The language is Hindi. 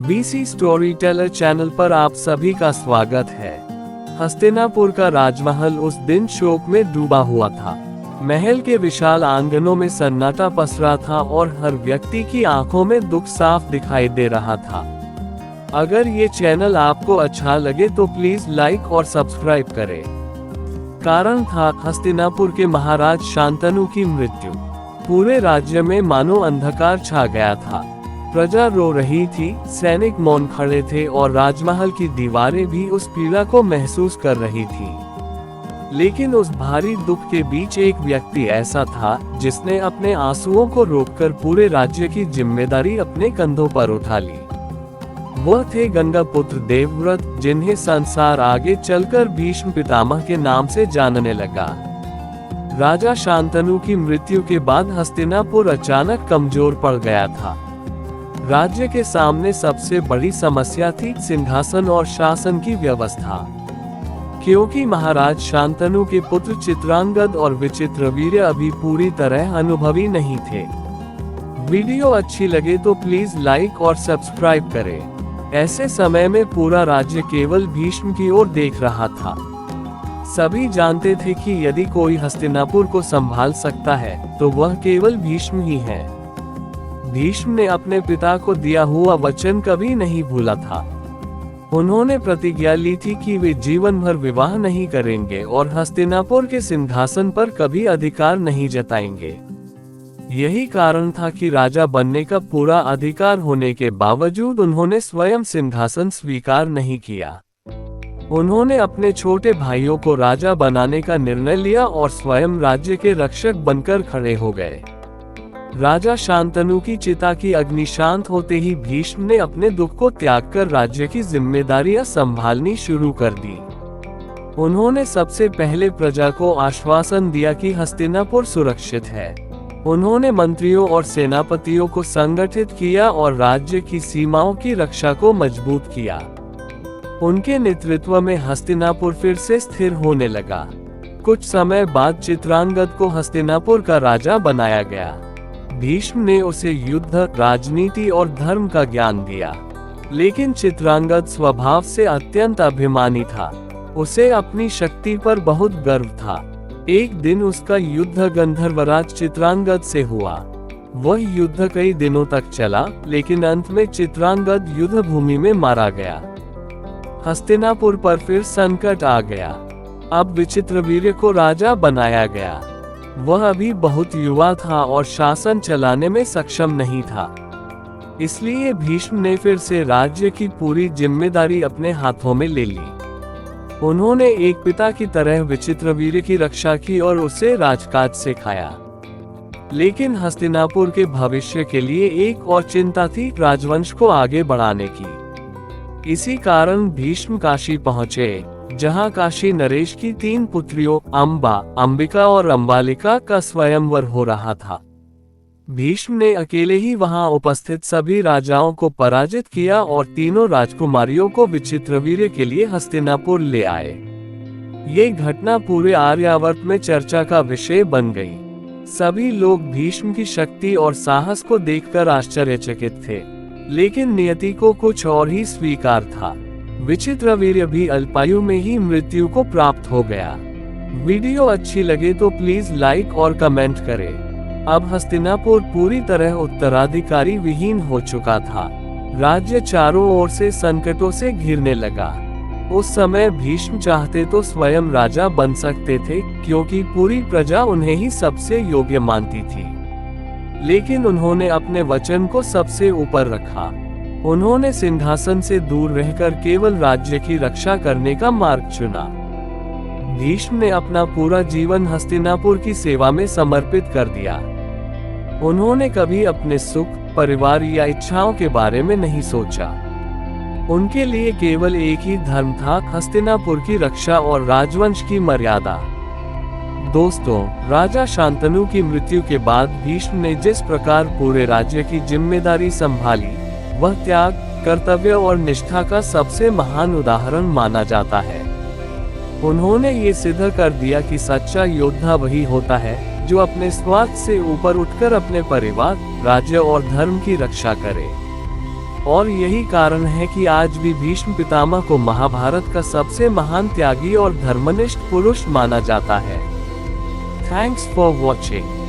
वीसी स्टोरी टेलर चैनल पर आप सभी का स्वागत है। हस्तिनापुर का राजमहल उस दिन शोक में डूबा हुआ था। महल के विशाल आंगनों में सन्नाटा पसरा था और हर व्यक्ति की आंखों में दुख साफ दिखाई दे रहा था। अगर ये चैनल आपको अच्छा लगे तो प्लीज लाइक और सब्सक्राइब करें। कारण था हस्तिनापुर के महाराज शांतनु की मृत्यु। पूरे राज्य में मानो अंधकार छा गया था। प्रजा रो रही थी, सैनिक मौन खड़े थे और राजमहल की दीवारें भी उस पीड़ा को महसूस कर रही थी। लेकिन उस भारी दुख के बीच एक व्यक्ति ऐसा था जिसने अपने आंसुओं को रोककर पूरे राज्य की जिम्मेदारी अपने कंधों पर उठा ली। वह थे गंगापुत्र देवव्रत, जिन्हें संसार आगे चलकर भीष्म पितामह के नाम से जानने लगा। राजा शांतनु की मृत्यु के बाद हस्तिनापुर अचानक कमजोर पड़ गया था। राज्य के सामने सबसे बड़ी समस्या थी सिंहासन और शासन की व्यवस्था, क्योंकि महाराज शांतनु के पुत्र चित्रांगद और विचित्रवीर्य अभी पूरी तरह अनुभवी नहीं थे। वीडियो अच्छी लगे तो प्लीज लाइक और सब्सक्राइब करें। ऐसे समय में पूरा राज्य केवल भीष्म की ओर देख रहा था। सभी जानते थे कि यदि कोई हस्तिनापुर को संभाल सकता है तो वह केवल भीष्म ही है। भीष्म ने अपने पिता को दिया हुआ वचन कभी नहीं भूला था। उन्होंने प्रतिज्ञा ली थी कि वे जीवन भर विवाह नहीं करेंगे और हस्तिनापुर के सिंहासन पर कभी अधिकार नहीं जताएंगे। यही कारण था कि राजा बनने का पूरा अधिकार होने के बावजूद उन्होंने स्वयं सिंहासन स्वीकार नहीं किया। उन्होंने अपने छोटे भाइयों को राजा बनाने का निर्णय लिया और स्वयं राज्य के रक्षक बनकर खड़े हो गए। राजा शांतनु की चिता की अग्नि शांत होते ही भीष्म ने अपने दुख को त्याग कर राज्य की जिम्मेदारियां संभालनी शुरू कर दी। उन्होंने सबसे पहले प्रजा को आश्वासन दिया कि हस्तिनापुर सुरक्षित है। उन्होंने मंत्रियों और सेनापतियों को संगठित किया और राज्य की सीमाओं की रक्षा को मजबूत किया। उनके नेतृत्व में हस्तिनापुर फिर से स्थिर होने लगा। कुछ समय बाद चित्रांगद को हस्तिनापुर का राजा बनाया गया। भीष्म ने उसे युद्ध, राजनीति और धर्म का ज्ञान दिया, लेकिन चित्रांगद स्वभाव से अत्यंत अभिमानी था। उसे अपनी शक्ति पर बहुत गर्व था। एक दिन उसका युद्ध गंधर्वराज चित्रांगद से हुआ। वह युद्ध कई दिनों तक चला, लेकिन अंत में चित्रांगद युद्ध भूमि में मारा गया। हस्तिनापुर पर फिर संकट आ गया। अब विचित्रवीर्य को राजा बनाया गया। वह अभी बहुत युवा था और शासन चलाने में सक्षम नहीं था। इसलिए भीष्म ने फिर से राज्य की पूरी जिम्मेदारी अपने हाथों में ले ली। उन्होंने एक पिता की तरह विचित्रवीर्य की रक्षा की और उसे राजकाज सिखाया। लेकिन हस्तिनापुर के भविष्य के लिए एक और चिंता थी, राजवंश को आगे बढ़ाने की। इसी कारण भीष्म काशी पहुंचे, जहां काशी नरेश की 3 पुत्रियों अंबा, अंबिका और अंबालिका का स्वयंवर हो रहा था। भीष्म ने अकेले ही वहां उपस्थित सभी राजाओं को पराजित किया और तीनों राजकुमारियों को विचित्रवीर्य के लिए हस्तिनापुर ले आए। ये घटना पूरे आर्यावर्त में चर्चा का विषय बन गई। सभी लोग भीष्म की शक्ति और साहस को देखकर आश्चर्यचकित थे, लेकिन नियति को कुछ और ही स्वीकार था। विचित्रवीर्य भी अल्पायु में ही मृत्यु को प्राप्त हो गया। वीडियो अच्छी लगे तो प्लीज लाइक और कमेंट करें। अब हस्तिनापुर पूरी तरह उत्तराधिकारी विहीन हो चुका था। राज्य चारों ओर से संकटों से घिरने लगा। उस समय भीष्म चाहते तो स्वयं राजा बन सकते थे, क्योंकि पूरी प्रजा उन्हें ही सबसे योग्य मानती थी। लेकिन उन्होंने अपने वचन को सबसे ऊपर रखा। उन्होंने सिंहासन से दूर रहकर केवल राज्य की रक्षा करने का मार्ग चुना। भीष्म ने अपना पूरा जीवन हस्तिनापुर की सेवा में समर्पित कर दिया। उन्होंने कभी अपने सुख, परिवार या इच्छाओं के बारे में नहीं सोचा। उनके लिए केवल एक ही धर्म था, हस्तिनापुर की रक्षा और राजवंश की मर्यादा। दोस्तों, राजा शांतनु की मृत्यु के बाद भीष्म ने जिस प्रकार पूरे राज्य की जिम्मेदारी संभाली, वह त्याग, कर्तव्य और निष्ठा का सबसे महान उदाहरण माना जाता है। उन्होंने ये सिद्ध कर दिया कि सच्चा योद्धा वही होता है जो अपने स्वार्थ से ऊपर उठकर अपने परिवार, राज्य और धर्म की रक्षा करे। और यही कारण है कि आज भी भीष्म पितामह को महाभारत का सबसे महान त्यागी और धर्मनिष्ठ पुरुष माना जाता है। Thanks for watching.